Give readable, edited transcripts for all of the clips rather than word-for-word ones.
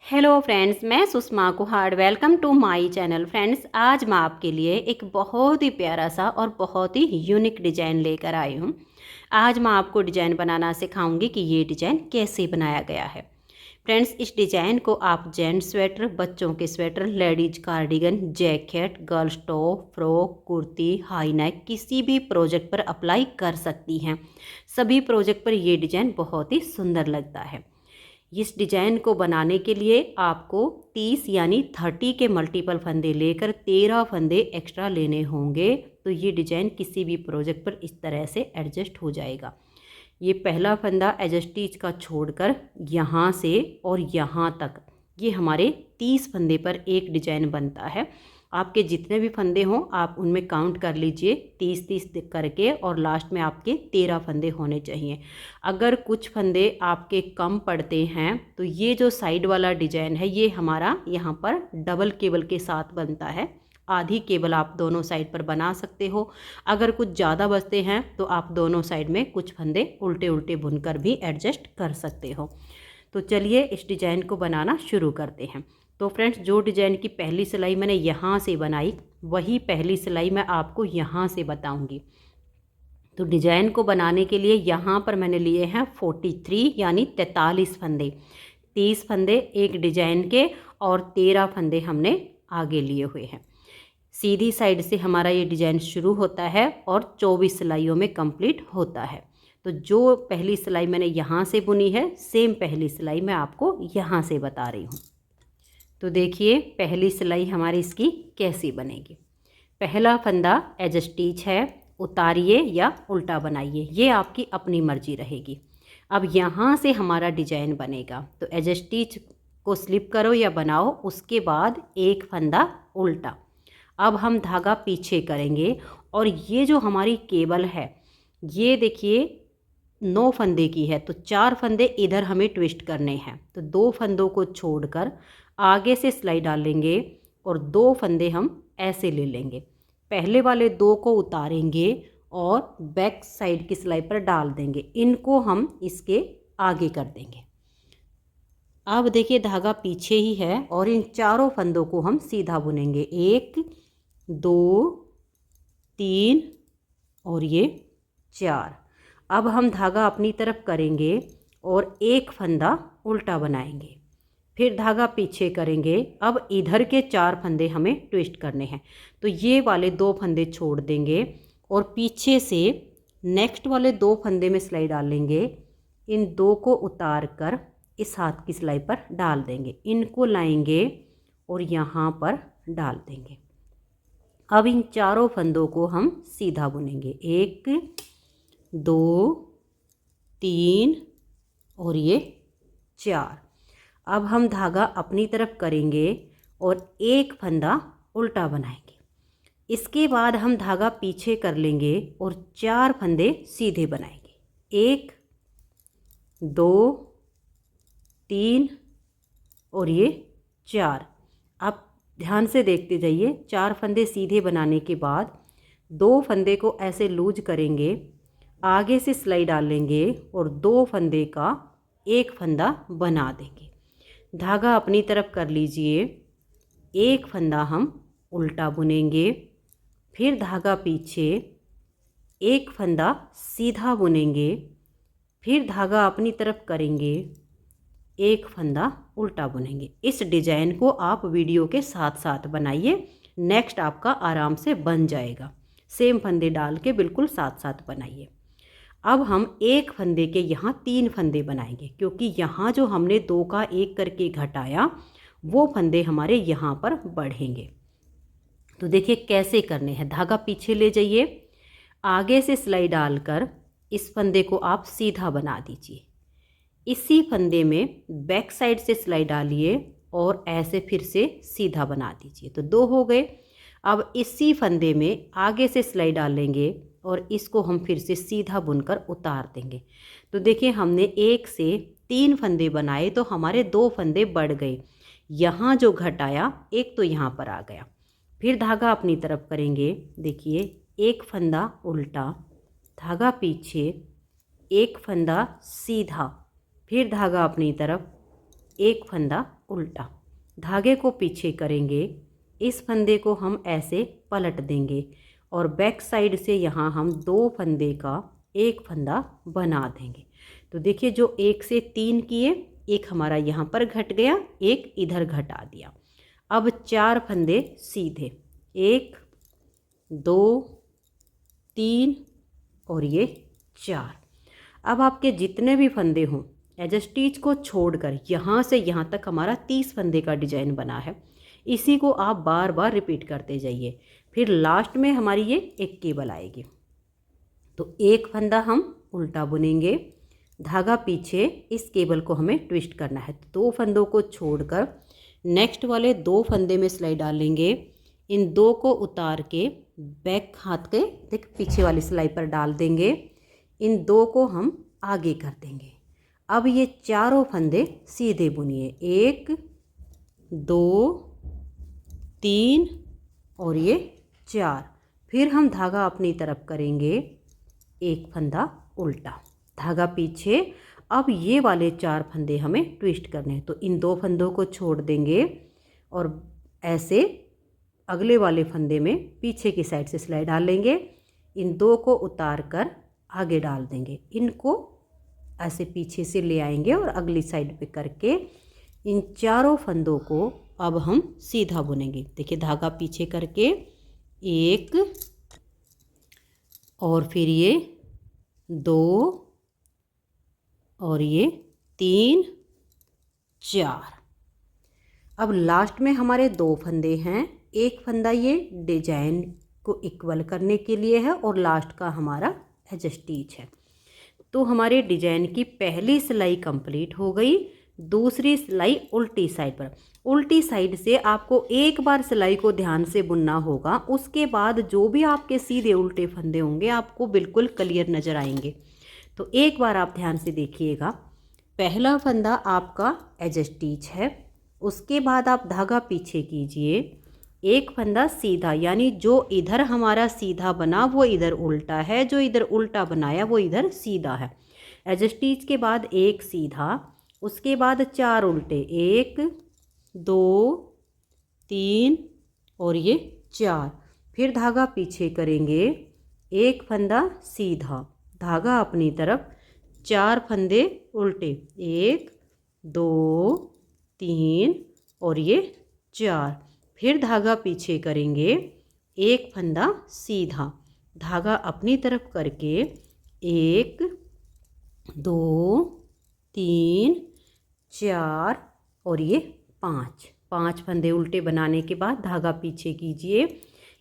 Hello friends, मैं Sushma Kuhad. Welcome to my channel. Friends, आज मैं आपके लिए एक बहुत ही प्यारा सा और बहुत ही यूनिक डिज़ाइन लेकर आई हूँ। आज मैं आपको डिज़ाइन बनाना सिखाऊंगी कि ये डिज़ाइन कैसे बनाया गया है। फ्रेंड्स, इस डिज़ाइन को आप जेंट्स स्वेटर, बच्चों के sweater, ladies cardigan, jacket, girls top, frock, kurti, high neck किसी भी प्रोजेक्ट पर अप्लाई कर सकती हैं। सभी प्रोजेक्ट पर ये डिज़ाइन बहुत ही सुंदर लगता है। इस डिज़ाइन को बनाने के लिए आपको 30 यानी 30 के मल्टीपल फंदे लेकर 13 फंदे एक्स्ट्रा लेने होंगे। तो ये डिज़ाइन किसी भी प्रोजेक्ट पर इस तरह से एडजस्ट हो जाएगा। ये पहला फंदा एज स्टिच का छोड़कर यहाँ से और यहाँ तक ये हमारे 30 फंदे पर एक डिज़ाइन बनता है। आपके जितने भी फंदे हों आप उनमें काउंट कर लीजिए 30-30 करके, और लास्ट में आपके 13 फंदे होने चाहिए। अगर कुछ फंदे आपके कम पड़ते हैं तो ये जो साइड वाला डिज़ाइन है ये हमारा यहाँ पर डबल केबल के साथ बनता है। आधी केबल आप दोनों साइड पर बना सकते हो। अगर कुछ ज़्यादा बचते हैं तो आप दोनों साइड में कुछ फंदे उल्टे उल्टे बुनकर भी एडजस्ट कर सकते हो। तो चलिए इस डिज़ाइन को बनाना शुरू करते हैं। तो फ्रेंड्स, जो डिज़ाइन की पहली सिलाई मैंने यहाँ से बनाई वही पहली सिलाई मैं आपको यहाँ से बताऊँगी। तो डिज़ाइन को बनाने के लिए यहाँ पर मैंने लिए हैं 43 यानी 43 फंदे। 30 फंदे एक डिज़ाइन के और 13 फंदे हमने आगे लिए हुए हैं। सीधी साइड से हमारा ये डिज़ाइन शुरू होता है और 24 सिलाइयों में कंप्लीट होता है। तो जो पहली सिलाई मैंने यहाँ से बुनी है सेम पहली सिलाई मैं आपको यहाँ से बता रही हूँ। तो देखिए पहली सिलाई हमारी इसकी कैसी बनेगी। पहला फंदा एज स्टिच है, उतारिए या उल्टा बनाइए, ये आपकी अपनी मर्जी रहेगी। अब यहाँ से हमारा डिजाइन बनेगा तो एज स्टिच को स्लिप करो या बनाओ, उसके बाद एक फंदा उल्टा। अब हम धागा पीछे करेंगे और ये जो हमारी केबल है ये देखिए 9 फंदे की है, तो 4 फंदे इधर हमें ट्विस्ट करने हैं। तो 2 फंदों को छोड़कर आगे से सिलाई डालेंगे और 2 फंदे हम ऐसे ले लेंगे। पहले वाले 2 को उतारेंगे और बैक साइड की सिलाई पर डाल देंगे। इनको हम इसके आगे कर देंगे। अब देखिए धागा पीछे ही है और इन चारों फंदों को हम सीधा बुनेंगे। 1 2 3 और ये 4। अब हम धागा अपनी तरफ करेंगे और एक फंदा उल्टा बनाएंगे, फिर धागा पीछे करेंगे। अब इधर के 4 फंदे हमें ट्विस्ट करने हैं, तो ये वाले 2 फंदे छोड़ देंगे और पीछे से नेक्स्ट वाले 2 फंदे में सिलाई डालेंगे। इन 2 को उतार कर इस हाथ की सिलाई पर डाल देंगे, इनको लाएंगे और यहाँ पर डाल देंगे। अब इन चारों फंदों को हम सीधा बुनेंगे। 1 2 3 और ये 4। अब हम धागा अपनी तरफ करेंगे और एक फंदा उल्टा बनाएंगे। इसके बाद हम धागा पीछे कर लेंगे और 4 फंदे सीधे बनाएंगे। 1 2 3 और ये 4। आप ध्यान से देखते जाइए। 4 फंदे सीधे बनाने के बाद 2 फंदे को ऐसे लूज करेंगे, आगे से सिलाई डालेंगे और 2 फंदे का एक फंदा बना देंगे। धागा अपनी तरफ कर लीजिए। एक फंदा हम उल्टा बुनेंगे, फिर धागा पीछे, एक फंदा सीधा बुनेंगे, फिर धागा अपनी तरफ करेंगे, एक फंदा उल्टा बुनेंगे। इस डिज़ाइन को आप वीडियो के साथ साथ बनाइए, नेक्स्ट आपका आराम से बन जाएगा। सेम फंदे डाल के बिल्कुल साथ साथ बनाइए। अब हम एक फंदे के यहाँ 3 फंदे बनाएंगे, क्योंकि यहाँ जो हमने 2 का 1 करके घटाया वो फंदे हमारे यहाँ पर बढ़ेंगे। तो देखिए कैसे करने हैं। धागा पीछे ले जाइए, आगे से सिलाई डालकर इस फंदे को आप सीधा बना दीजिए। इसी फंदे में बैक साइड से सिलाई डालिए और ऐसे फिर से सीधा बना दीजिए। तो 2 हो गए। अब इसी फंदे में आगे से सिलाई डालेंगे और इसको हम फिर से सीधा बुनकर उतार देंगे। तो देखिए हमने 1 से 3 फंदे बनाए तो हमारे 2 फंदे बढ़ गए। यहाँ जो घटाया एक तो यहाँ पर आ गया। फिर धागा अपनी तरफ करेंगे। देखिए एक फंदा उल्टा, धागा पीछे, एक फंदा सीधा, फिर धागा अपनी तरफ, एक फंदा उल्टा। धागे को पीछे करेंगे, इस फंदे को हम ऐसे पलट देंगे और बैक साइड से यहाँ हम 2 फंदे का एक फंदा बना देंगे। तो देखिए जो 1 से 3 किए, एक हमारा यहाँ पर घट गया, एक इधर घटा दिया। अब 4 फंदे सीधे, 1 2 3 और ये 4। अब आपके जितने भी फंदे हों, एज स्टिच को छोड़कर यहाँ से यहाँ तक हमारा 30 फंदे का डिजाइन बना है। इसी को आप बार बार रिपीट करते जाइए, फिर लास्ट में हमारी ये एक केबल आएगी। तो एक फंदा हम उल्टा बुनेंगे, धागा पीछे, इस केबल को हमें ट्विस्ट करना है। तो 2 फंदों को छोड़कर नेक्स्ट वाले 2 फंदे में सिलाई डालेंगे। इन 2 को उतार के बैक हाथ के देख पीछे वाली सिलाई पर डाल देंगे। इन 2 को हम आगे कर देंगे। अब ये चारों फंदे सीधे बुनिए, 1 2 3 और ये 4। फिर हम धागा अपनी तरफ करेंगे, एक फंदा उल्टा, धागा पीछे। अब ये वाले 4 फंदे हमें ट्विस्ट करने हैं। तो इन 2 फंदों को छोड़ देंगे और ऐसे अगले वाले फंदे में पीछे की साइड से सिलाई डाल लेंगे। इन 2 को उतार कर आगे डाल देंगे, इनको ऐसे पीछे से ले आएंगे और अगली साइड पे करके इन चारों फंदों को अब हम सीधा बुनेंगे। देखिए धागा पीछे करके 1 और फिर ये 2 और ये 3 4। अब लास्ट में हमारे 2 फंदे हैं, एक फंदा ये डिजाइन को इक्वल करने के लिए है और लास्ट का हमारा एज स्टिच है। तो हमारे डिजाइन की पहली सिलाई कंप्लीट हो गई। दूसरी सिलाई उल्टी साइड पर, उल्टी साइड से आपको एक बार सिलाई को ध्यान से बुनना होगा, उसके बाद जो भी आपके सीधे उल्टे फंदे होंगे आपको बिल्कुल क्लियर नज़र आएंगे। तो एक बार आप ध्यान से देखिएगा, पहला फंदा आपका एज स्टिच है, उसके बाद आप धागा पीछे कीजिए, एक फंदा सीधा, यानी जो इधर हमारा सीधा बना वो इधर उल्टा है, जो इधर उल्टा बनाया वो इधर सीधा है। एज स्टिच के बाद एक सीधा, उसके बाद 4 उल्टे, 1 2 3 और ये 4। फिर धागा पीछे करेंगे, एक फंदा सीधा, धागा अपनी तरफ, 4 फंदे उल्टे, 1 2 3 और ये 4। फिर धागा पीछे करेंगे, एक फंदा सीधा, धागा अपनी तरफ करके 1 2 3 4 और ये 5 फंदे उल्टे बनाने के बाद धागा पीछे कीजिए,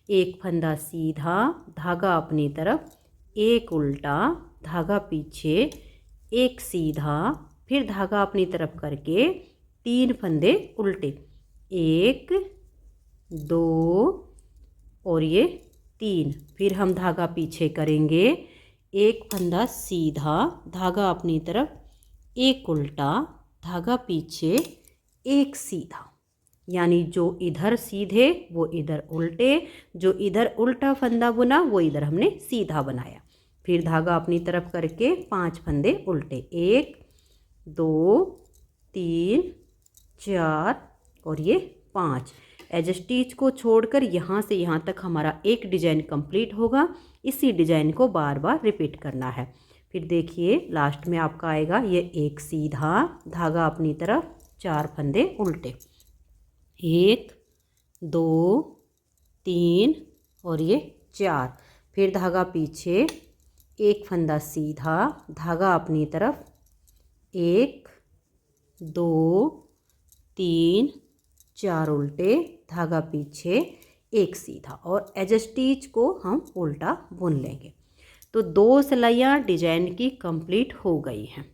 एक फंदा सीधा, धागा अपनी तरफ, एक उल्टा, धागा पीछे, एक सीधा, फिर धागा अपनी तरफ करके 3 फंदे उल्टे, 1 2 और ये 3। फिर हम धागा पीछे करेंगे, एक फंदा सीधा, धागा अपनी तरफ, एक उल्टा, धागा पीछे, एक सीधा, यानी जो इधर सीधे वो इधर उल्टे, जो इधर उल्टा फंदा बुना वो इधर हमने सीधा बनाया। फिर धागा अपनी तरफ करके 5 फंदे उल्टे, 1 2 3 4 और ये 5। एज स्टिच को छोड़कर यहाँ से यहाँ तक हमारा एक डिजाइन कंप्लीट होगा। इसी डिजाइन को बार बार रिपीट करना है। फिर देखिए लास्ट में आपका आएगा ये एक सीधा, धागा अपनी तरफ, 4 फंदे उल्टे, 1 2 3 और ये 4। फिर धागा पीछे, एक फंदा सीधा, धागा अपनी तरफ, 1 2 3 4 उल्टे, धागा पीछे, एक सीधा, और एज स्टिच को हम उल्टा बुन लेंगे। तो 2 सिलाइयाँ डिजाइन की कंप्लीट हो गई हैं।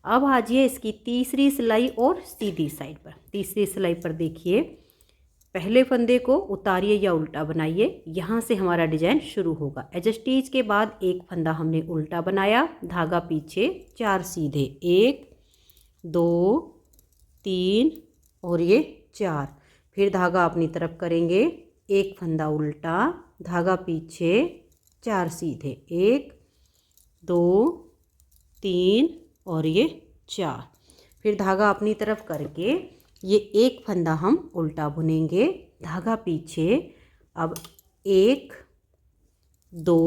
अब आजिए इसकी तीसरी सिलाई और सीधी साइड पर। तीसरी सिलाई पर देखिए, पहले फंदे को उतारिए या उल्टा बनाइए, यहाँ से हमारा डिजाइन शुरू होगा। एज स्टिच के बाद एक फंदा हमने उल्टा बनाया, धागा पीछे, 4 सीधे, 1 2 3 और ये 4। फिर धागा अपनी तरफ करेंगे, एक फंदा उल्टा, धागा पीछे, 4 सीधे, 1 2 3 और ये 4। फिर धागा अपनी तरफ करके ये एक फंदा हम उल्टा बुनेंगे, धागा पीछे। अब 1 2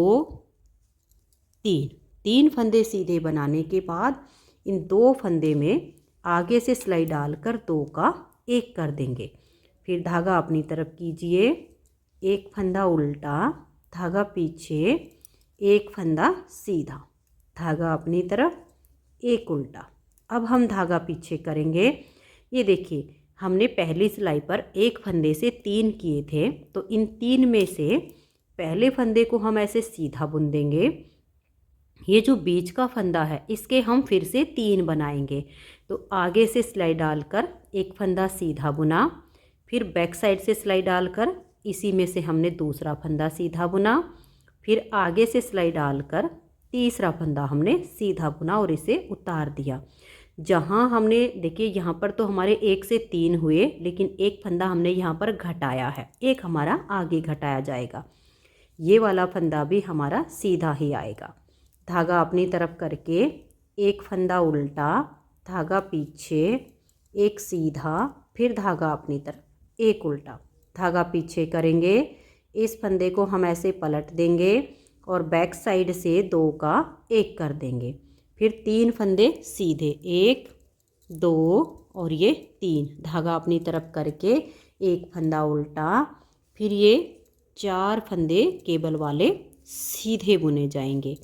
3 फंदे सीधे बनाने के बाद इन 2 फंदे में आगे से सिलाई डालकर 2 का 1 कर देंगे। फिर धागा अपनी तरफ कीजिए, एक फंदा उल्टा, धागा पीछे, एक फंदा सीधा, धागा अपनी तरफ, एक उल्टा। अब हम धागा पीछे करेंगे। ये देखिए हमने पहली सिलाई पर एक फंदे से 3 किए थे, तो इन 3 में से पहले फंदे को हम ऐसे सीधा बुन देंगे। ये जो बीच का फंदा है इसके हम फिर से 3 बनाएंगे। तो आगे से सिलाई डालकर एक फंदा सीधा बुना, फिर बैक साइड से सिलाई डालकर इसी में से हमने दूसरा फंदा सीधा बुना, फिर आगे से सिलाई डालकर तीसरा फंदा हमने सीधा बुना और इसे उतार दिया। जहाँ हमने देखिए यहाँ पर तो हमारे 1 से 3 हुए, लेकिन एक फंदा हमने यहाँ पर घटाया है, एक हमारा आगे घटाया जाएगा। ये वाला फंदा भी हमारा सीधा ही आएगा। धागा अपनी तरफ करके एक फंदा उल्टा, धागा पीछे, एक सीधा, फिर धागा अपनी तरफ, एक उल्टा, धागा पीछे करेंगे। इस फंदे को हम ऐसे पलट देंगे और बैक साइड से 2 का 1 कर देंगे। फिर 3 फंदे सीधे, 1 2 और ये 3, धागा अपनी तरफ करके एक फंदा उल्टा, फिर ये 4 फंदे केबल वाले सीधे बुने जाएंगे।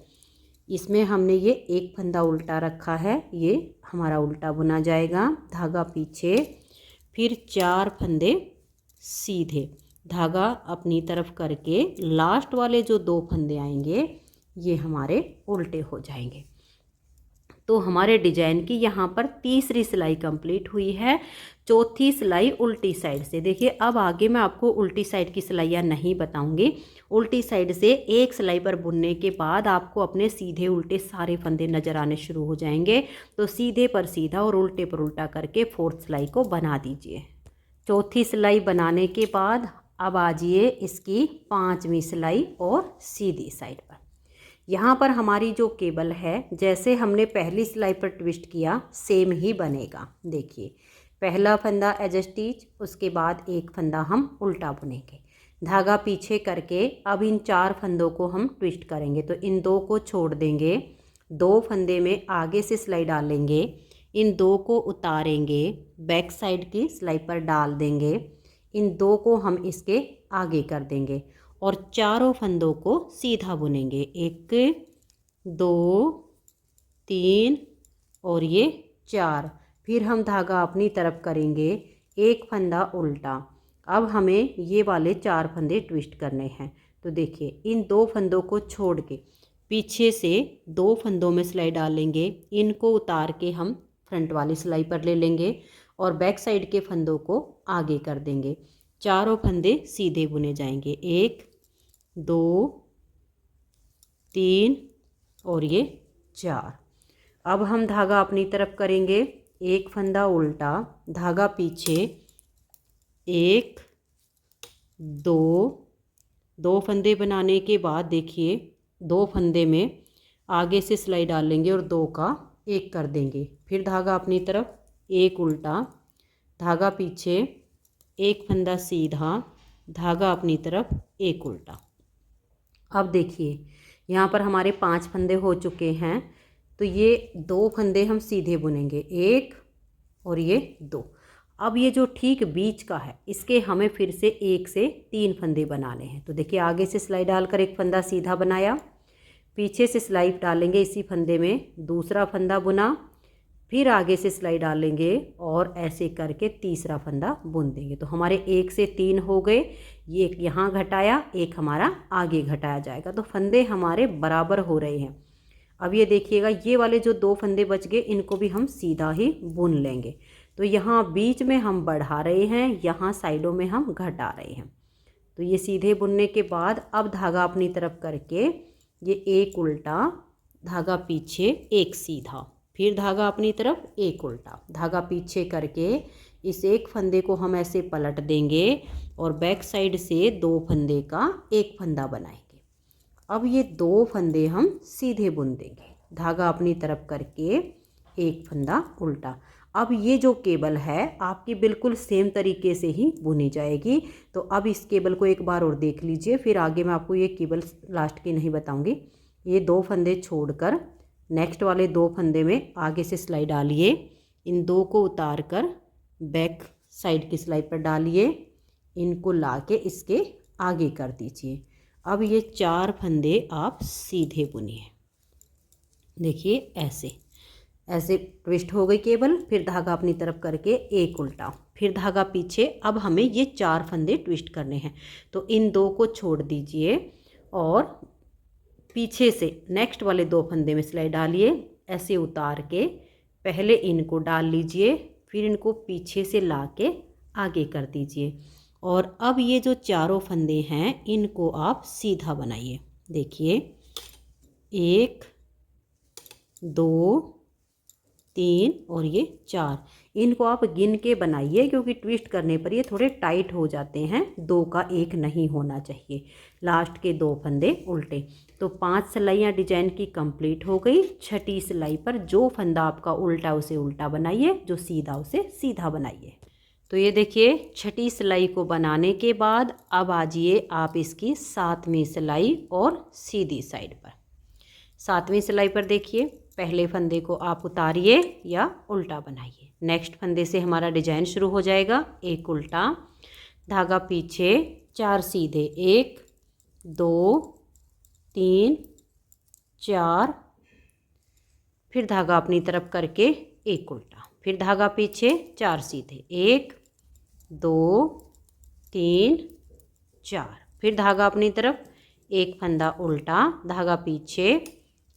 इसमें हमने ये एक फंदा उल्टा रखा है, ये हमारा उल्टा बुना जाएगा, धागा पीछे, फिर 4 फंदे सीधे, धागा अपनी तरफ करके लास्ट वाले जो 2 फंदे आएंगे ये हमारे उल्टे हो जाएंगे। तो हमारे डिजाइन की यहाँ पर तीसरी सिलाई कंप्लीट हुई है। चौथी सिलाई उल्टी साइड से। देखिए अब आगे मैं आपको उल्टी साइड की सिलाइयाँ नहीं बताऊंगी। उल्टी साइड से एक सिलाई पर बुनने के बाद आपको अपने सीधे उल्टे सारे फंदे नज़र आने शुरू हो जाएंगे। तो सीधे पर सीधा और उल्टे पर उल्टा करके 4th सिलाई को बना दीजिए। चौथी सिलाई बनाने के बाद अब आ जाइए इसकी 5वीं सिलाई और सीधी साइड पर। यहाँ पर हमारी जो केबल है जैसे हमने पहली सिलाई पर ट्विस्ट किया सेम ही बनेगा। देखिए पहला फंदा एज स्टिच, उसके बाद एक फंदा हम उल्टा बुनेंगे, धागा पीछे करके अब इन 4 फंदों को हम ट्विस्ट करेंगे। तो इन 2 को छोड़ देंगे, 2 फंदे में आगे से सिलाई डालेंगे, इन 2 को उतारेंगे, बैक साइड की सिलाई पर डाल देंगे, इन 2 को हम इसके आगे कर देंगे और चारों फंदों को सीधा बुनेंगे। 1 2 3 और ये 4। फिर हम धागा अपनी तरफ करेंगे, एक फंदा उल्टा। अब हमें ये वाले 4 फंदे ट्विस्ट करने हैं। तो देखिए इन 2 फंदों को छोड़ के पीछे से 2 फंदों में सिलाई डालेंगे, इनको उतार के हम फ्रंट वाली सिलाई पर ले लेंगे और बैक साइड के फंदों को आगे कर देंगे। चारों फंदे सीधे बुने जाएंगे, 1 2 3 और ये 4। अब हम धागा अपनी तरफ करेंगे, एक फंदा उल्टा, धागा पीछे, 1 2 फंदे बनाने के बाद देखिए 2 फंदे में आगे से सिलाई डालेंगे और 2 का 1 कर देंगे। फिर धागा अपनी तरफ, एक उल्टा, धागा पीछे, एक फंदा सीधा, धागा अपनी तरफ, एक उल्टा। अब देखिए यहाँ पर हमारे 5 फंदे हो चुके हैं। तो ये 2 फंदे हम सीधे बुनेंगे, 1 और ये 2। अब ये जो ठीक बीच का है इसके हमें फिर से 1 से 3 फंदे बनाने हैं। तो देखिए आगे से सिलाई डालकर एक फंदा सीधा बनाया, पीछे से सिलाई डालेंगे इसी फंदे में, दूसरा फंदा बुना, फिर आगे से सिलाई डालेंगे और ऐसे करके तीसरा फंदा बुन देंगे। तो हमारे 1 से 3 हो गए, ये यहाँ घटाया, एक हमारा आगे घटाया जाएगा। तो फंदे हमारे बराबर हो रहे हैं। अब ये देखिएगा ये वाले जो 2 फंदे बच गए इनको भी हम सीधा ही बुन लेंगे। तो यहाँ बीच में हम बढ़ा रहे हैं, यहाँ साइडों में हम घटा रहे हैं। तो ये सीधे बुनने के बाद अब धागा अपनी तरफ करके ये एक उल्टा, धागा पीछे, एक सीधा, फिर धागा अपनी तरफ, एक उल्टा, धागा पीछे करके इस एक फंदे को हम ऐसे पलट देंगे और बैक साइड से 2 फंदे का एक फंदा बनाएंगे। अब ये 2 फंदे हम सीधे बुन देंगे, धागा अपनी तरफ करके एक फंदा उल्टा। अब ये जो केबल है आपकी बिल्कुल सेम तरीके से ही बुनी जाएगी। तो अब इस केबल को एक बार और देख लीजिए, फिर आगे मैं आपको ये केबल लास्ट की नहीं बताऊंगी। ये 2 फंदे छोड़कर नेक्स्ट वाले 2 फंदे में आगे से सिलाई डालिए, इन 2 को उतार कर बैक साइड की सिलाई पर डालिए, इनको लाके इसके आगे कर दीजिए। अब ये 4 फंदे आप सीधे बुनिए। देखिए ऐसे ऐसे ट्विस्ट हो गई केबल, फिर धागा अपनी तरफ करके एक उल्टा, फिर धागा पीछे। अब हमें ये 4 फंदे ट्विस्ट करने हैं, तो इन 2 को छोड़ दीजिए और पीछे से नेक्स्ट वाले 2 फंदे में सिलाई डालिए, ऐसे उतार के पहले इनको डाल लीजिए, फिर इनको पीछे से लाके आगे कर दीजिए। और अब ये जो चारों फंदे हैं इनको आप सीधा बनाइए। देखिए 1 2 3 और ये 4, इनको आप गिन के बनाइए क्योंकि ट्विस्ट करने पर ये थोड़े टाइट हो जाते हैं, 2 का 1 नहीं होना चाहिए। लास्ट के 2 फंदे उल्टे। तो 5 सिलाइयाँ डिजाइन की कंप्लीट हो गई। छठी सिलाई पर जो फंदा आपका उल्टा उसे उल्टा बनाइए, जो सीधा उसे सीधा बनाइए। तो ये देखिए छठी सिलाई को बनाने के बाद अब आ जाइए आप इसकी 7वीं सिलाई और सीधी साइड पर। 7वीं सिलाई पर देखिए पहले फंदे को आप उतारिए या उल्टा बनाइए। नेक्स्ट फंदे से हमारा डिजाइन शुरू हो जाएगा। एक उल्टा, धागा पीछे, 4 सीधे, 1 2 3 4, फिर धागा अपनी तरफ करके एक उल्टा, फिर धागा पीछे, 4 सीधे, 1 2 3 4, फिर धागा अपनी तरफ, एक फंदा उल्टा, धागा पीछे,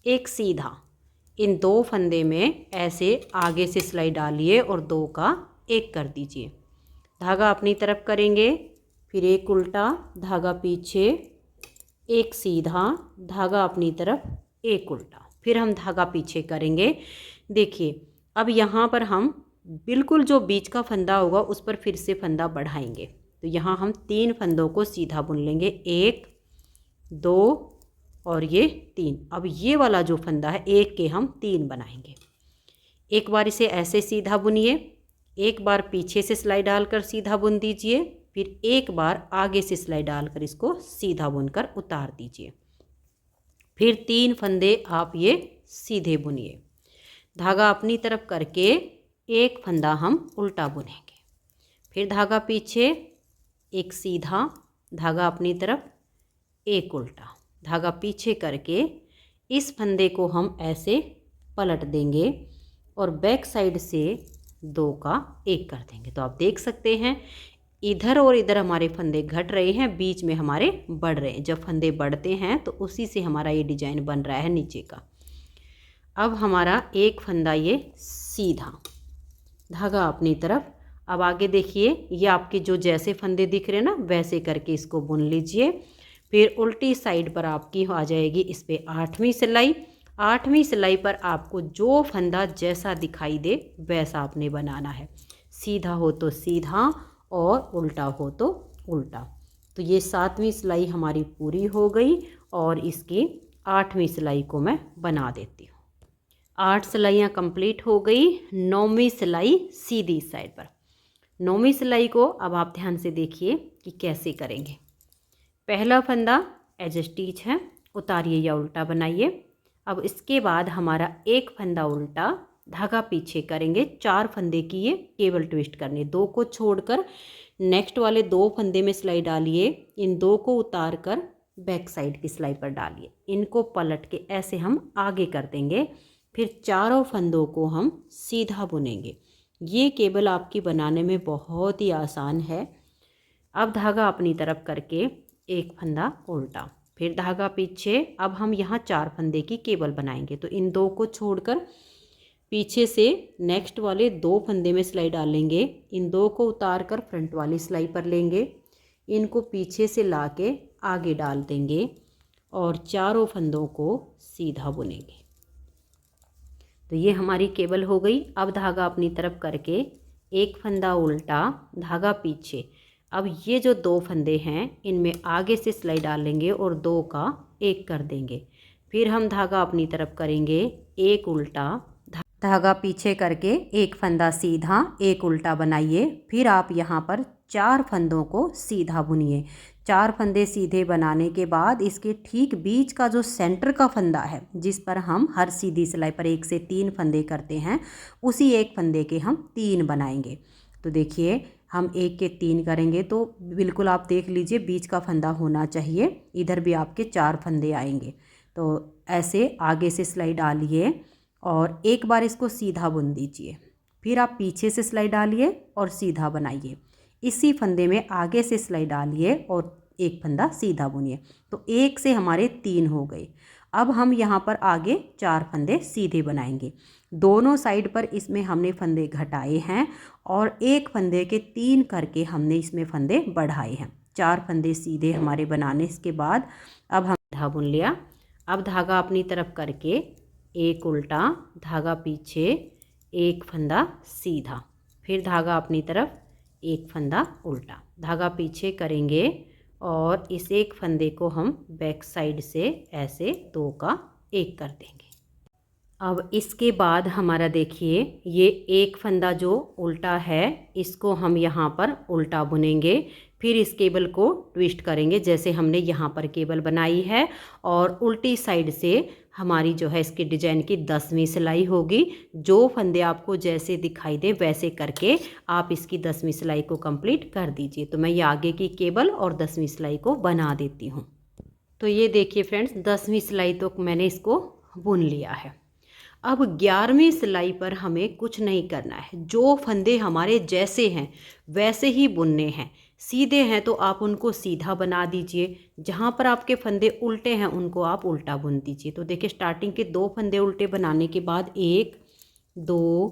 एक सीधा। इन 2 फंदे में ऐसे आगे से सिलाई डालिए और 2 का 1 कर दीजिए। धागा अपनी तरफ करेंगे, फिर एक उल्टा, धागा पीछे, एक सीधा, धागा अपनी तरफ, एक उल्टा, फिर हम धागा पीछे करेंगे। देखिए अब यहाँ पर हम बिल्कुल जो बीच का फंदा होगा उस पर फिर से फंदा बढ़ाएंगे। तो यहाँ हम 3 फंदों को सीधा बुन लेंगे, 1 2 और ये 3। अब ये वाला जो फंदा है 1 के हम 3 बनाएंगे। एक बार इसे ऐसे सीधा बुनिए, एक बार पीछे से सिलाई डालकर सीधा बुन दीजिए, फिर एक बार आगे से सिलाई डालकर इसको सीधा बुनकर उतार दीजिए। फिर 3 फंदे आप ये सीधे बुनिए। धागा अपनी तरफ करके एक फंदा हम उल्टा बुनेंगे, फिर धागा पीछे, एक सीधा, धागा अपनी तरफ, एक उल्टा, धागा पीछे करके इस फंदे को हम ऐसे पलट देंगे और बैक साइड से 2 का 1 कर देंगे। तो आप देख सकते हैं इधर और इधर हमारे फंदे घट रहे हैं, बीच में हमारे बढ़ रहे हैं। जब फंदे बढ़ते हैं तो उसी से हमारा ये डिजाइन बन रहा है नीचे का। अब हमारा एक फंदा ये सीधा, धागा अपनी तरफ। अब आगे देखिए ये आपके जो जैसे फंदे दिख रहे हैं ना वैसे करके इसको बुन लीजिए। फिर उल्टी साइड पर आपकी आ जाएगी इस पर 8वीं सिलाई। 8वीं सिलाई पर आपको जो फंदा जैसा दिखाई दे वैसा आपने बनाना है, सीधा हो तो सीधा और उल्टा हो तो उल्टा। तो ये 7वीं सिलाई हमारी पूरी हो गई और इसकी 8वीं सिलाई को मैं बना देती हूँ। 8 सिलाइयाँ कंप्लीट हो गई। 9वीं सिलाई सीधी साइड पर। 9वीं सिलाई को अब आप ध्यान से देखिए कि कैसे करेंगे। पहला फंदा एज स्टिच है, उतारिए या उल्टा बनाइए। अब इसके बाद हमारा एक फंदा उल्टा, धागा पीछे करेंगे। 4 फंदे की ये केबल ट्विस्ट करनी, 2 को छोड़कर नेक्स्ट वाले 2 फंदे में सिलाई डालिए। इन 2 को उतार कर बैक साइड की सिलाई पर डालिए, इनको पलट के ऐसे हम आगे कर देंगे। फिर चारों फंदों को हम सीधा बुनेंगे। ये केबल आपकी बनाने में बहुत ही आसान है। अब धागा अपनी तरफ करके एक फंदा उल्टा, फिर धागा पीछे। अब हम यहाँ 4 फंदे की केबल बनाएंगे। तो इन 2 को छोड़कर पीछे से नेक्स्ट वाले 2 फंदे में सिलाई डालेंगे। इन 2 को उतार कर फ्रंट वाली सिलाई पर लेंगे, इनको पीछे से लाके आगे डाल देंगे और चारों फंदों को सीधा बुनेंगे। तो ये हमारी केबल हो गई। अब धागा अपनी तरफ करके एक फंदा उल्टा, धागा पीछे। अब ये जो 2 फंदे हैं इनमें आगे से सिलाई डालेंगे और 2 का 1 कर देंगे। फिर हम धागा अपनी तरफ करेंगे, एक उल्टा, धागा पीछे करके एक फंदा सीधा एक उल्टा बनाइए। फिर आप यहाँ पर 4 फंदों को सीधा बुनिए। 4 फंदे सीधे बनाने के बाद इसके ठीक बीच का जो सेंटर का फंदा है, जिस पर हम हर सीधी सिलाई पर 1 से 3 फंदे करते हैं, उसी एक फंदे के हम 3 बनाएंगे। तो देखिए हम 1 के 3 करेंगे तो बिल्कुल आप देख लीजिए बीच का फंदा होना चाहिए। इधर भी आपके 4 फंदे आएंगे। तो ऐसे आगे से सिलाई डालिए और एक बार इसको सीधा बुन दीजिए। फिर आप पीछे से सिलाई डालिए और सीधा बनाइए। इसी फंदे में आगे से सिलाई डालिए और एक फंदा सीधा बुनिए। तो 1 से हमारे 3 हो गए। अब हम यहाँ पर आगे 4 फंदे सीधे बनाएंगे। दोनों साइड पर इसमें हमने फंदे घटाए हैं और एक फंदे के 3 करके हमने इसमें फंदे बढ़ाए हैं। 4 फंदे सीधे हमारे बनाने के बाद अब हम धागा बुन लिया। अब धागा अपनी तरफ करके एक उल्टा, धागा पीछे, एक फंदा सीधा, फिर धागा अपनी तरफ, एक फंदा उल्टा, धागा पीछे करेंगे और इस एक फंदे को हम बैक साइड से ऐसे 2 का 1 कर देंगे। अब इसके बाद हमारा देखिए ये एक फंदा जो उल्टा है इसको हम यहाँ पर उल्टा बुनेंगे। फिर इस केबल को ट्विस्ट करेंगे जैसे हमने यहाँ पर केबल बनाई है और उल्टी साइड से हमारी जो है इसकी डिजाइन की 10वीं सिलाई होगी। जो फंदे आपको जैसे दिखाई दे वैसे करके आप इसकी 10वीं सिलाई को कंप्लीट कर दीजिए। तो मैं ये आगे की केबल और 10वीं सिलाई को बना देती हूँ। तो ये देखिए फ्रेंड्स 10वीं सिलाई तो मैंने इसको बुन लिया है। अब 11वीं सिलाई पर हमें कुछ नहीं करना है। जो फंदे हमारे जैसे हैं वैसे ही बुनने हैं। सीधे हैं तो आप उनको सीधा बना दीजिए, जहाँ पर आपके फंदे उल्टे हैं उनको आप उल्टा बुन दीजिए। तो देखिए स्टार्टिंग के 2 फंदे उल्टे बनाने के बाद 1 2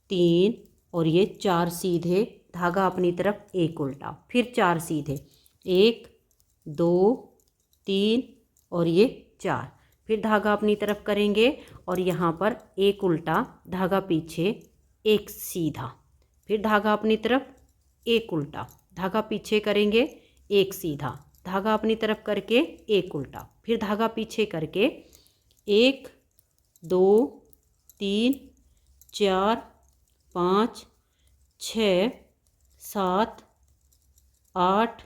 3 और ये 4 सीधे, धागा अपनी तरफ, एक उल्टा, फिर 4 सीधे, 1 2 3 और ये 4, फिर धागा अपनी तरफ करेंगे और यहाँ पर एक उल्टा, धागा पीछे, एक सीधा, फिर धागा अपनी तरफ, एक उल्टा, धागा पीछे करेंगे, एक सीधा, धागा अपनी तरफ करके एक उल्टा, फिर धागा पीछे करके 1 2 3 4 5 6 7 8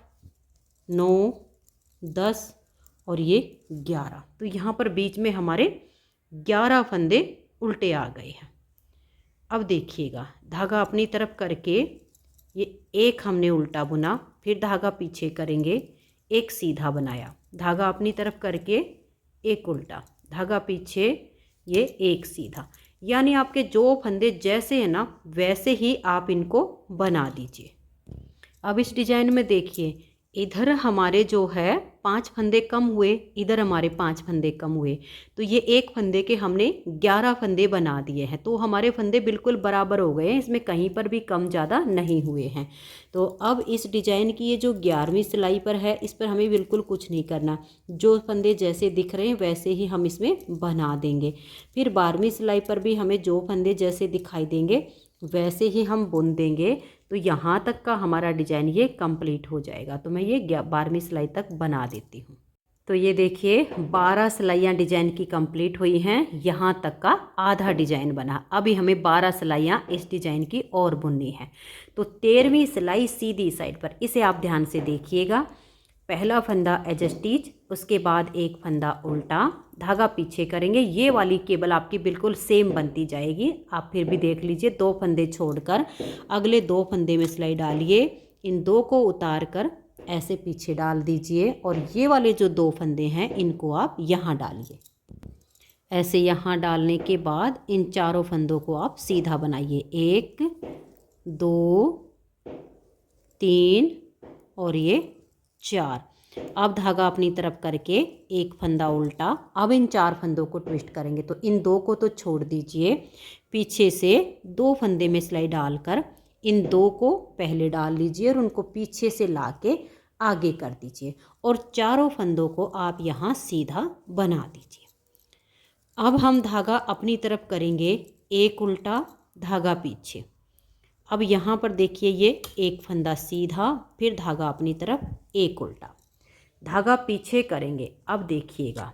9 10 और ये 11। तो यहाँ पर बीच में हमारे 11 फंदे उल्टे आ गए हैं। अब देखिएगा धागा अपनी तरफ करके ये एक हमने उल्टा बुना, फिर धागा पीछे करेंगे, एक सीधा बनाया, धागा अपनी तरफ करके एक उल्टा, धागा पीछे, ये एक सीधा। यानी आपके जो फंदे जैसे हैं ना वैसे ही आप इनको बना दीजिए। अब इस डिजाइन में देखिए इधर हमारे जो है 5 फंदे कम हुए, इधर हमारे 5 फंदे कम हुए। तो ये एक फंदे के हमने 11 फंदे बना दिए हैं। तो हमारे फंदे बिल्कुल बराबर हो गए हैं, इसमें कहीं पर भी कम ज़्यादा नहीं हुए हैं। तो अब इस डिजाइन की ये जो 11वीं सिलाई पर है इस पर हमें बिल्कुल कुछ नहीं करना। जो फंदे जैसे दिख रहे हैं वैसे ही हम इसमें बना देंगे। फिर 12वीं सिलाई पर भी हमें जो फंदे जैसे दिखाई देंगे वैसे ही हम बुन देंगे। तो यहाँ तक का हमारा डिजाइन ये कंप्लीट हो जाएगा। तो मैं ये 12वीं सिलाई तक बना देती हूँ। तो ये देखिए 12 सिलाइयाँ डिजाइन की कंप्लीट हुई हैं। यहाँ तक का आधा डिजाइन बना। अभी हमें 12 सिलाइयाँ इस डिजाइन की और बुननी है। तो 13वीं सिलाई सीधी साइड पर, इसे आप ध्यान से देखिएगा। पहला फंदा एज स्टिच, उसके बाद एक फंदा उल्टा, धागा पीछे करेंगे। ये वाली केबल आपकी बिल्कुल सेम बनती जाएगी। आप फिर भी देख लीजिए, 2 फंदे छोड़कर अगले 2 फंदे में सिलाई डालिए, इन 2 को उतार कर ऐसे पीछे डाल दीजिए और ये वाले जो 2 फंदे हैं इनको आप यहाँ डालिए। ऐसे यहाँ डालने के बाद इन चारों फंदों को आप सीधा बनाइए। 1 2 3 और ये 4। अब धागा अपनी तरफ करके एक फंदा उल्टा। अब इन 4 फंदों को ट्विस्ट करेंगे। तो इन 2 को तो छोड़ दीजिए, पीछे से 2 फंदे में सिलाई डालकर इन 2 को पहले डाल लीजिए और उनको पीछे से लाके आगे कर दीजिए और चारों फंदों को आप यहाँ सीधा बना दीजिए। अब हम धागा अपनी तरफ करेंगे, एक उल्टा, धागा पीछे। अब यहाँ पर देखिए ये एक फंदा सीधा, फिर धागा अपनी तरफ, एक उल्टा, धागा पीछे करेंगे। अब देखिएगा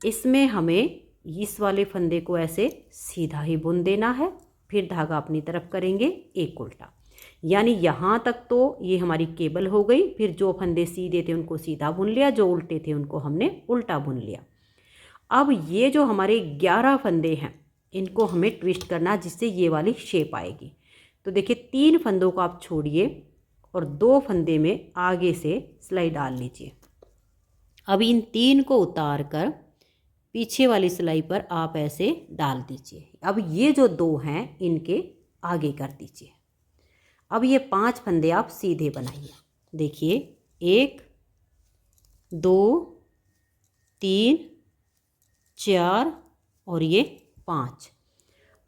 इसमें हमें इस वाले फंदे को ऐसे सीधा ही बुन देना है, फिर धागा अपनी तरफ करेंगे एक उल्टा। यानी यहाँ तक तो ये हमारी केबल हो गई। फिर जो फंदे सीधे थे उनको सीधा बुन लिया, जो उल्टे थे उनको हमने उल्टा बुन लिया। अब ये जो हमारे 11 फंदे हैं इनको हमें ट्विस्ट करना जिससे ये वाली शेप आएगी। तो देखिए 3 फंदों को आप छोड़िए और 2 फंदे में आगे से सिलाई डाल लीजिए। अब इन 3 को उतार कर पीछे वाली सिलाई पर आप ऐसे डाल दीजिए। अब ये जो 2 हैं इनके आगे कर दीजिए। अब ये 5 फंदे आप सीधे बनाइए। देखिए 1 2 3 4 और ये 5।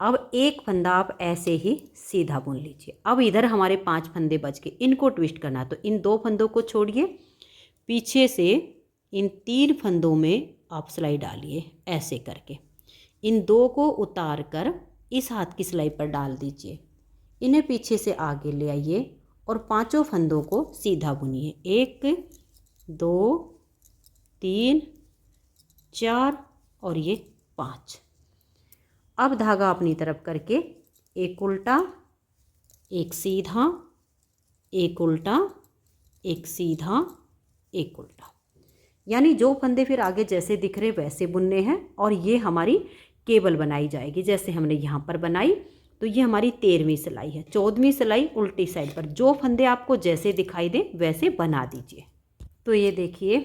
अब एक फंदा आप ऐसे ही सीधा बुन लीजिए। अब इधर हमारे 5 फंदे बच गए, इनको ट्विस्ट करना। तो इन 2 फंदों को छोड़िए, पीछे से इन 3 फंदों में आप सिलाई डालिए ऐसे करके। इन 2 को उतार कर इस हाथ की सिलाई पर डाल दीजिए। इन्हें पीछे से आगे ले आइए और 5 फंदों को सीधा बुनिए। 1 2 3 4 और ये 5। अब धागा अपनी तरफ करके एक उल्टा एक सीधा, एक उल्टा एक सीधा, एक उल्टा। यानी जो फंदे फिर आगे जैसे दिख रहे वैसे बुनने हैं और ये हमारी केबल बनाई जाएगी जैसे हमने यहाँ पर बनाई। तो ये हमारी 13वीं सिलाई है। 14वीं सिलाई उल्टी साइड पर, जो फंदे आपको जैसे दिखाई दे वैसे बना दीजिए। तो ये देखिए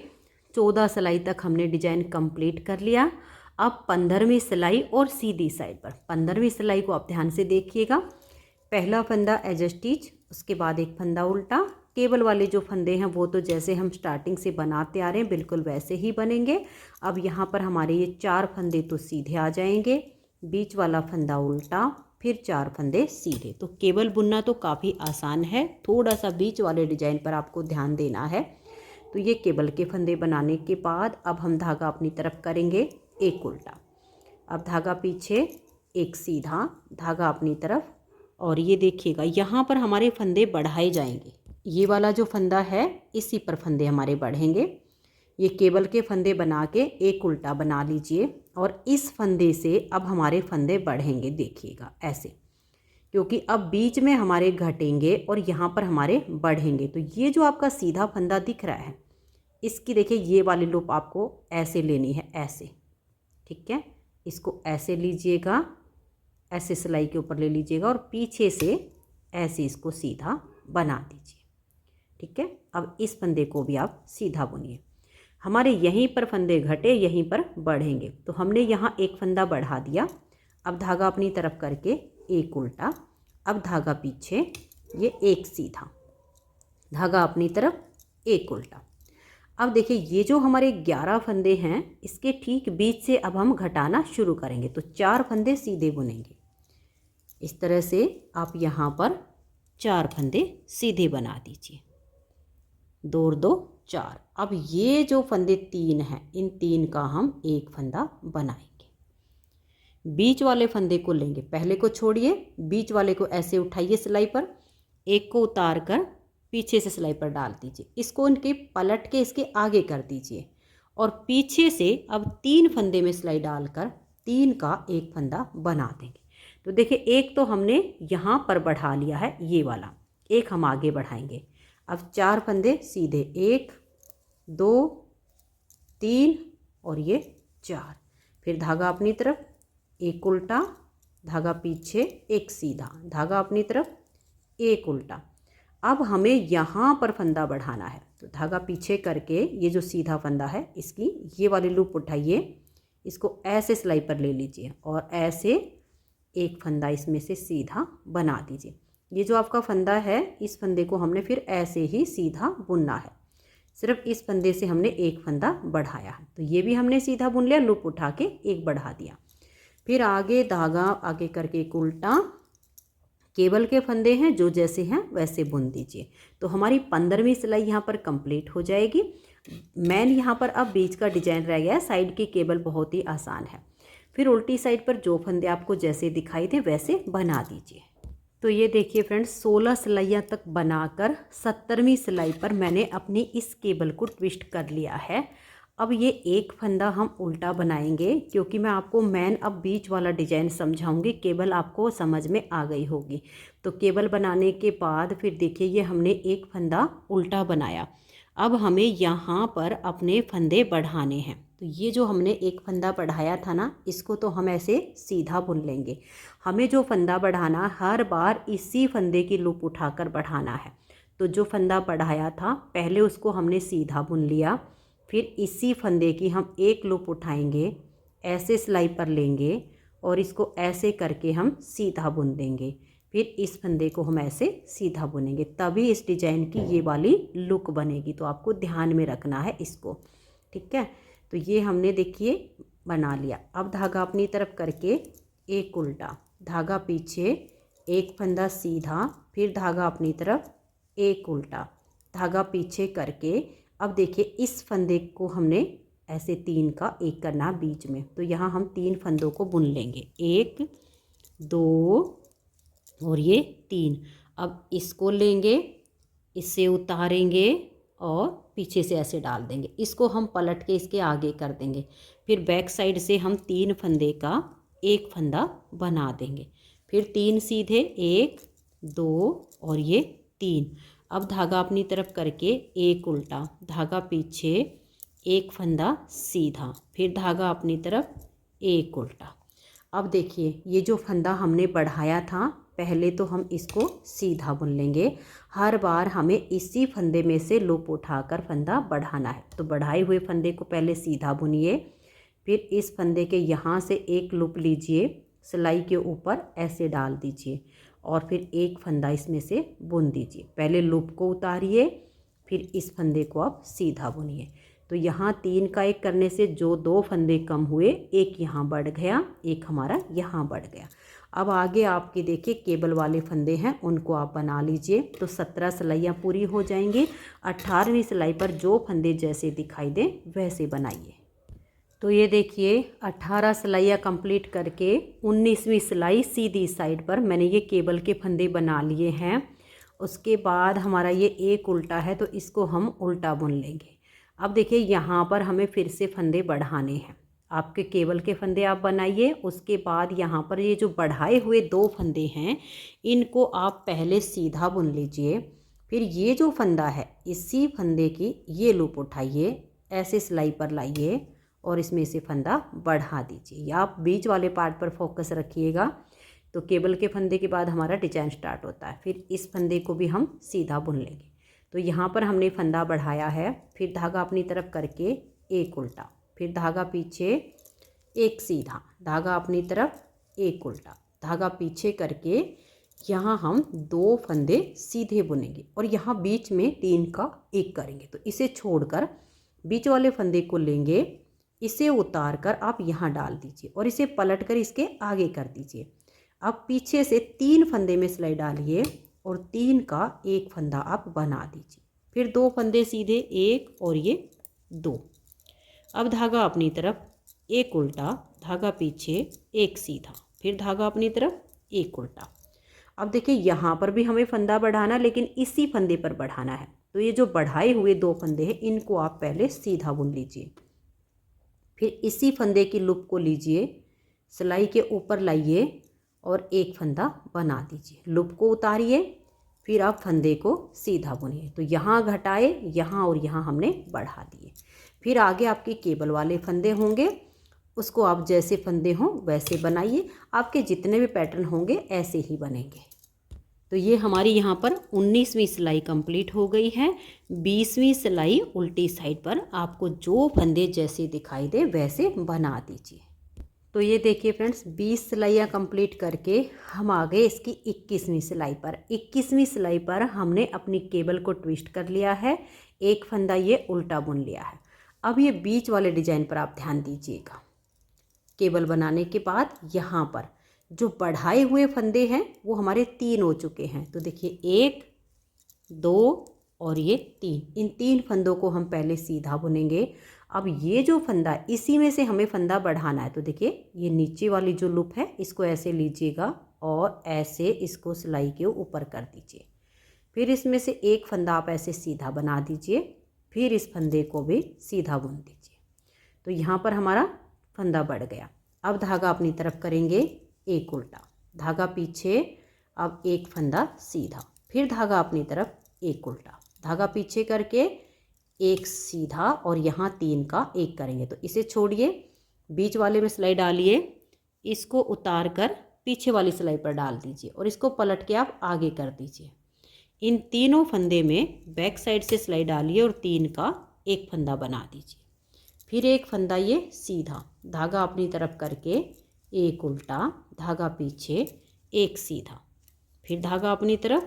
14 सिलाई तक हमने डिजाइन कंप्लीट कर लिया। अब 15वीं सिलाई और सीधी साइड पर। 15वीं सिलाई को आप ध्यान से देखिएगा। पहला फंदा एज स्टिच, उसके बाद एक फंदा उल्टा। केबल वाले जो फंदे हैं वो तो जैसे हम स्टार्टिंग से बनाते आ रहे हैं बिल्कुल वैसे ही बनेंगे। अब यहाँ पर हमारे ये 4 फंदे तो सीधे आ जाएंगे, बीच वाला फंदा उल्टा, फिर 4 फंदे सीधे। तो केबल बुनना तो काफ़ी आसान है, थोड़ा सा बीच वाले डिजाइन पर आपको ध्यान देना है। तो ये केबल के फंदे बनाने के बाद अब हम धागा अपनी तरफ करेंगे एक उल्टा। अब धागा पीछे, एक सीधा, धागा अपनी तरफ। और ये देखिएगा यहाँ पर हमारे फंदे बढ़ाए जाएंगे। ये वाला जो फंदा है इसी पर फंदे हमारे बढ़ेंगे। ये केबल के फंदे बना के एक उल्टा बना लीजिए और इस फंदे से अब हमारे फंदे बढ़ेंगे, देखिएगा ऐसे, क्योंकि अब बीच में हमारे घटेंगे और यहाँ पर हमारे बढ़ेंगे। तो ये जो आपका सीधा फंदा दिख रहा है इसकी देखिए ये वाली लूप आपको ऐसे लेनी है, ऐसे, ठीक है। इसको ऐसे लीजिएगा, ऐसे सिलाई के ऊपर ले लीजिएगा और पीछे से ऐसे इसको सीधा बना दीजिए, ठीक है। अब इस फंदे को भी आप सीधा बुनिए। हमारे यहीं पर फंदे घटे, यहीं पर बढ़ेंगे। तो हमने यहाँ एक फंदा बढ़ा दिया। अब धागा अपनी तरफ करके एक उल्टा, अब धागा पीछे, ये एक सीधा, धागा अपनी तरफ एक उल्टा। अब देखिए ये जो हमारे 11 फंदे हैं इसके ठीक बीच से अब हम घटाना शुरू करेंगे। तो 4 फंदे सीधे बुनेंगे। इस तरह से आप यहाँ पर 4 फंदे सीधे बना दीजिए, 2 और 2 4। अब ये जो फंदे 3 हैं इन 3 का हम एक फंदा बनाएंगे। बीच वाले फंदे को लेंगे, पहले को छोड़िए, बीच वाले को ऐसे उठाइए सिलाई पर, एक को उतार कर पीछे से सिलाई पर डाल दीजिए। इसको इनके पलट के इसके आगे कर दीजिए और पीछे से अब 3 फंदे में सिलाई डालकर 3 का एक फंदा बना देंगे। तो देखिए एक तो हमने यहाँ पर बढ़ा लिया है, ये वाला एक हम आगे बढ़ाएंगे। अब 4 फंदे सीधे, 1 2 3 और ये 4। फिर धागा अपनी तरफ एक उल्टा, धागा पीछे एक सीधा, धागा अपनी तरफ एक उल्टा। अब हमें यहाँ पर फंदा बढ़ाना है। तो धागा पीछे करके ये जो सीधा फंदा है इसकी ये वाली लूप उठाइए, इसको ऐसे सिलाई पर ले लीजिए और ऐसे एक फंदा इसमें से सीधा बना दीजिए। ये जो आपका फंदा है इस फंदे को हमने फिर ऐसे ही सीधा बुनना है। सिर्फ इस फंदे से हमने एक फंदा बढ़ाया है। तो ये भी हमने सीधा बुन लिया, लूप उठा के एक बढ़ा दिया। फिर आगे धागा आगे करके एक उल्टा, केबल के फंदे हैं जो जैसे हैं वैसे बुन दीजिए। तो हमारी 15वीं सिलाई यहाँ पर कंप्लीट हो जाएगी। मैन यहाँ पर अब बीच का डिजाइन रह गया है, साइड की केबल बहुत ही आसान है। फिर उल्टी साइड पर जो फंदे आपको जैसे दिखाई दे वैसे बना दीजिए। तो ये देखिए फ्रेंड्स 16 सिलाइयाँ तक बनाकर 70वीं सिलाई पर मैंने अपनी इस केबल को ट्विस्ट कर लिया है। अब ये एक फंदा हम उल्टा बनाएंगे, क्योंकि मैं आपको मेन अब बीच वाला डिजाइन समझाऊंगी। केबल आपको समझ में आ गई होगी। तो केबल बनाने के बाद फिर देखिए ये हमने एक फंदा उल्टा बनाया। अब हमें यहाँ पर अपने फंदे बढ़ाने हैं। तो ये जो हमने एक फंदा बढ़ाया था ना, इसको तो हम ऐसे सीधा बुन लेंगे। हमें जो फंदा बढ़ाना हर बार इसी फंदे की लूप उठाकर बढ़ाना है। तो जो फंदा बढ़ाया था पहले उसको हमने सीधा बुन लिया, फिर इसी फंदे की हम एक लूप उठाएंगे, ऐसे सिलाई पर लेंगे और इसको ऐसे करके हम सीधा बुन देंगे। फिर इस फंदे को हम ऐसे सीधा बुनेंगे, तभी इस डिजाइन की ये वाली लुक बनेगी। तो आपको ध्यान में रखना है इसको, ठीक है। तो ये हमने देखिए बना लिया। अब धागा अपनी तरफ करके एक उल्टा, धागा पीछे, एक फंदा सीधा, फिर धागा अपनी तरफ, एक उल्टा, धागा पीछे करके अब देखिए इस फंदे को हमने ऐसे तीन का एक करना बीच में। तो यहाँ हम तीन फंदों को बुन लेंगे, एक, दो और ये तीन। अब इसको लेंगे, इससे उतारेंगे और पीछे से ऐसे डाल देंगे। इसको हम पलट के इसके आगे कर देंगे। फिर बैक साइड से हम तीन फंदे का एक फंदा बना देंगे। फिर तीन सीधे, एक, दो और ये तीन। अब धागा अपनी तरफ करके एक उल्टा, धागा पीछे, एक फंदा सीधा, फिर धागा अपनी तरफ, एक उल्टा। अब देखिए ये जो फंदा हमने बढ़ाया था पहले तो हम इसको सीधा बुन लेंगे। हर बार हमें इसी फंदे में से लूप उठाकर फंदा बढ़ाना है। तो बढ़ाए हुए फंदे को पहले सीधा बुनिए, फिर इस फंदे के यहाँ से एक लूप लीजिए, सिलाई के ऊपर ऐसे डाल दीजिए और फिर एक फंदा इसमें से बुन दीजिए। पहले लूप को उतारिए, फिर इस फंदे को आप सीधा बुनिए। तो यहाँ तीन का एक करने से जो दो फंदे कम हुए, एक यहाँ बढ़ गया, एक हमारा यहाँ बढ़ गया। अब आगे आपके देखिए केबल वाले फंदे हैं, उनको आप बना लीजिए। तो 17 सिलाइयाँ पूरी हो जाएंगी। 18वीं सिलाई पर जो फंदे जैसे दिखाई दें वैसे बनाइए। तो ये देखिए 18 सिलाइयाँ कंप्लीट करके 19वीं सिलाई सीधी साइड पर मैंने ये केबल के फंदे बना लिए हैं। उसके बाद हमारा ये एक उल्टा है तो इसको हम उल्टा बुन लेंगे। अब देखिए यहाँ पर हमें फिर से फंदे बढ़ाने हैं। आपके केबल के फंदे आप बनाइए, उसके बाद यहाँ पर ये जो बढ़ाए हुए दो फंदे हैं इनको आप पहले सीधा बुन लीजिए। फिर ये जो फंदा है इसी फंदे की ये लूप उठाइए, ऐसे सिलाई पर लाइए और इसमें से फंदा बढ़ा दीजिए। या आप बीच वाले पार्ट पर फोकस रखिएगा। तो केबल के फंदे के बाद हमारा डिजाइन स्टार्ट होता है। फिर इस फंदे को भी हम सीधा बुन लेंगे। तो यहाँ पर हमने फंदा बढ़ाया है, फिर धागा अपनी तरफ करके एक उल्टा, फिर धागा पीछे, एक सीधा, धागा अपनी तरफ, एक उल्टा, धागा पीछे करके यहाँ हम दो फंदे सीधे बुनेंगे और यहाँ बीच में तीन का एक करेंगे। तो इसे छोड़कर बीच वाले फंदे को लेंगे, इसे उतार कर आप यहाँ डाल दीजिए और इसे पलट कर इसके आगे कर दीजिए। अब पीछे से तीन फंदे में सिलाई डालिए और तीन का एक फंदा आप बना दीजिए। फिर दो फंदे सीधे, एक और ये दो। अब धागा अपनी तरफ, एक उल्टा, धागा पीछे, एक सीधा, फिर धागा अपनी तरफ, एक उल्टा। अब देखिए यहाँ पर भी हमें फंदा बढ़ाना, लेकिन इसी फंदे पर बढ़ाना है। तो ये जो बढ़ाए हुए दो फंदे हैं इनको आप पहले सीधा बुन लीजिए। फिर इसी फंदे की लूप को लीजिए, सिलाई के ऊपर लाइए और एक फंदा बना दीजिए। लूप को उतारिए, फिर आप फंदे को सीधा बुनिए। तो यहाँ घटाए, यहाँ और यहाँ हमने बढ़ा दिए। फिर आगे आपके केबल वाले फंदे होंगे, उसको आप जैसे फंदे हों वैसे बनाइए। आपके जितने भी पैटर्न होंगे ऐसे ही बनेंगे। तो ये हमारी यहाँ पर 19वीं सिलाई कंप्लीट हो गई है। 20वीं सिलाई उल्टी साइड पर आपको जो फंदे जैसे दिखाई दे वैसे बना दीजिए। तो ये देखिए फ्रेंड्स 20 सिलाइयाँ कंप्लीट करके हम आ गए इसकी 21वीं सिलाई पर। 21वीं सिलाई पर हमने अपनी केबल को ट्विस्ट कर लिया है, एक फंदा ये उल्टा बुन लिया है। अब ये बीच वाले डिजाइन पर आप ध्यान दीजिएगा। केबल बनाने के बाद यहाँ पर जो बढ़ाए हुए फंदे हैं वो हमारे 3 हो चुके हैं। तो देखिए 1, 2 और ये 3, इन 3 फंदों को हम पहले सीधा बुनेंगे। अब ये जो फंदा इसी में से हमें फंदा बढ़ाना है। तो देखिए ये नीचे वाली जो लूप है इसको ऐसे लीजिएगा और ऐसे इसको सिलाई के ऊपर कर दीजिए। फिर इसमें से एक फंदा आप ऐसे सीधा बना दीजिए, फिर इस फंदे को भी सीधा बुन दीजिए। तो यहाँ पर हमारा फंदा बढ़ गया। अब धागा अपनी तरफ करेंगे एक उल्टा, धागा पीछे, अब एक फंदा सीधा, फिर धागा अपनी तरफ एक उल्टा, धागा पीछे करके एक सीधा और यहाँ 3 का एक करेंगे। तो इसे छोड़िए, बीच वाले में सिलाई डालिए, इसको उतार कर पीछे वाली सिलाई पर डाल दीजिए और इसको पलट के आप आगे कर दीजिए। इन तीनों फंदे में बैक साइड से सिलाई डालिए और 3 का एक फंदा बना दीजिए। फिर एक फंदा ये सीधा, धागा अपनी तरफ करके एक उल्टा, धागा पीछे एक सीधा, फिर धागा अपनी तरफ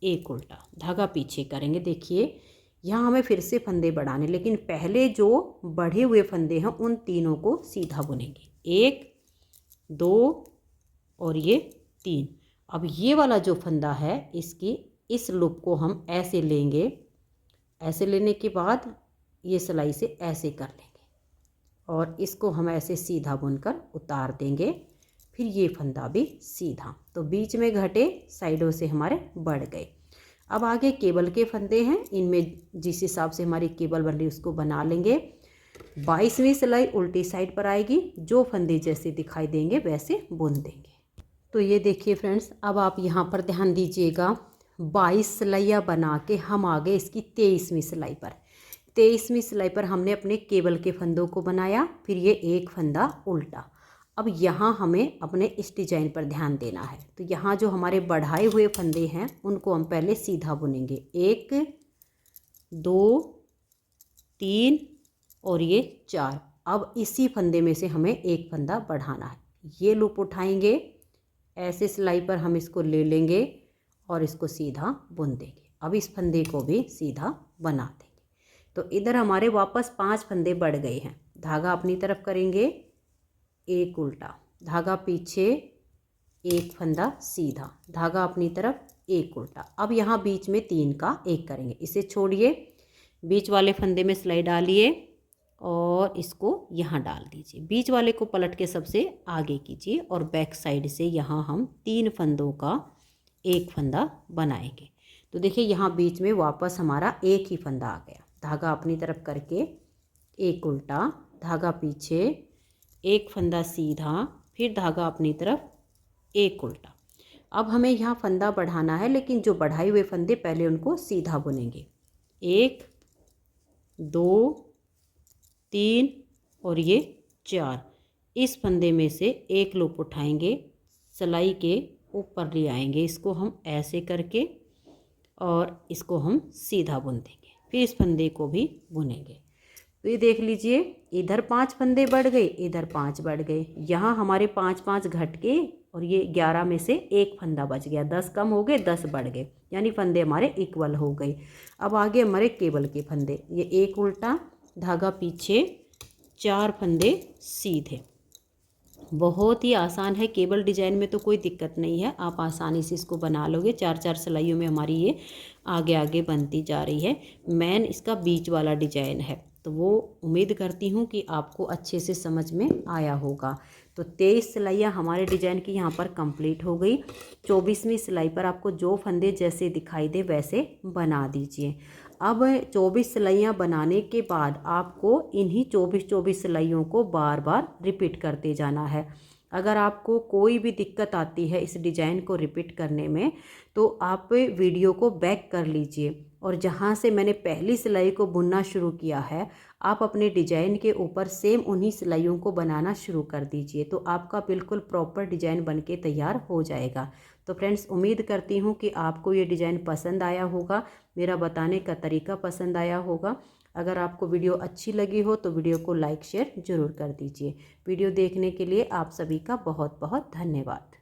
एक उल्टा, धागा पीछे करेंगे। देखिए यहाँ हमें फिर से फंदे बढ़ाने, लेकिन पहले जो बढ़े हुए फंदे हैं उन तीनों को सीधा बुनेंगे, 1 2 और ये 3। अब ये वाला जो फंदा है इसकी इस लूप को हम ऐसे लेंगे, ऐसे लेने के बाद ये सिलाई से ऐसे कर लेंगे और इसको हम ऐसे सीधा बुनकर उतार देंगे। फिर ये फंदा भी सीधा, तो बीच में घटे साइडों से हमारे बढ़ गए। अब आगे केबल के फंदे हैं, इनमें जिस हिसाब से हमारी केबल बन रही उसको बना लेंगे। 22वीं सिलाई उल्टी साइड पर आएगी, जो फंदे जैसे दिखाई देंगे वैसे बुन देंगे। तो ये देखिए फ्रेंड्स, अब आप यहाँ पर ध्यान दीजिएगा, 22 सिलाइयाँ बना के हम आ गए इसकी 23वीं सिलाई पर। 23वीं सिलाई पर हमने अपने केबल के फंदों को बनाया, फिर ये एक फंदा उल्टा। अब यहाँ हमें अपने इस डिजाइन पर ध्यान देना है। तो यहाँ जो हमारे बढ़ाए हुए फंदे हैं उनको हम पहले सीधा बुनेंगे, 1 2 3 और ये 4। अब इसी फंदे में से हमें एक फंदा बढ़ाना है, ये लूप उठाएंगे, ऐसे सिलाई पर हम इसको ले लेंगे और इसको सीधा बुन देंगे। अब इस फंदे को भी सीधा बना देंगे। तो इधर हमारे वापस 5 फंदे बढ़ गए हैं। धागा अपनी तरफ करेंगे एक उल्टा, धागा पीछे एक फंदा सीधा, धागा अपनी तरफ एक उल्टा। अब यहाँ बीच में 3 का एक करेंगे, इसे छोड़िए, बीच वाले फंदे में सिलाई डालिए और इसको यहाँ डाल दीजिए। बीच वाले को पलट के सबसे आगे कीजिए और बैक साइड से यहाँ हम 3 फंदों का एक फंदा बनाएंगे। तो देखिए यहाँ बीच में वापस हमारा एक ही फंदा आ गया। धागा अपनी तरफ करके एक उल्टा, धागा पीछे एक फंदा सीधा, फिर धागा अपनी तरफ एक उल्टा। अब हमें यहाँ फंदा बढ़ाना है, लेकिन जो बढ़ाए हुए फंदे पहले उनको सीधा बुनेंगे, 1 2 3 और ये 4। इस फंदे में से एक लूप उठाएंगे, सिलाई के ऊपर ले आएंगे, इसको हम ऐसे करके और इसको हम सीधा बुन देंगे। फिर इस फंदे को भी बुनेंगे। तो ये देख लीजिए, इधर 5 फंदे बढ़ गए, इधर 5 बढ़ गए, यहाँ हमारे 5 घट के और ये 11 में से एक फंदा बच गया, 10 कम हो गए, 10 बढ़ गए, यानी फंदे हमारे इक्वल हो गए। अब आगे हमारे केबल के फंदे, ये एक उल्टा, धागा पीछे, 4 फंदे सीधे। बहुत ही आसान है, केबल डिजाइन में तो कोई दिक्कत नहीं है, आप आसानी से इसको बना लोगे। 4 सिलाइयों में हमारी ये आगे आगे बनती जा रही है। मेन इसका बीच वाला डिजाइन है, तो वो उम्मीद करती हूँ कि आपको अच्छे से समझ में आया होगा। तो 23 सिलाइयाँ हमारे डिजाइन की यहाँ पर कंप्लीट हो गई। 24वीं सिलाई पर आपको जो फंदे जैसे दिखाई दे वैसे बना दीजिए। अब 24 सिलाइयाँ बनाने के बाद आपको इन्हीं 24 सिलाइयों को बार बार रिपीट करते जाना है। अगर आपको कोई भी दिक्कत आती है इस डिज़ाइन को रिपीट करने में, तो आप वीडियो को बैक कर लीजिए और जहाँ से मैंने पहली सिलाई को बुनना शुरू किया है, आप अपने डिज़ाइन के ऊपर सेम उन्हीं सिलाइयों को बनाना शुरू कर दीजिए, तो आपका बिल्कुल प्रॉपर डिज़ाइन बनके तैयार हो जाएगा। तो फ्रेंड्स, उम्मीद करती हूँ कि आपको ये डिज़ाइन पसंद आया होगा, मेरा बताने का तरीका पसंद आया होगा। अगर आपको वीडियो अच्छी लगी हो तो वीडियो को लाइक शेयर ज़रूर कर दीजिए। वीडियो देखने के लिए आप सभी का बहुत बहुत धन्यवाद।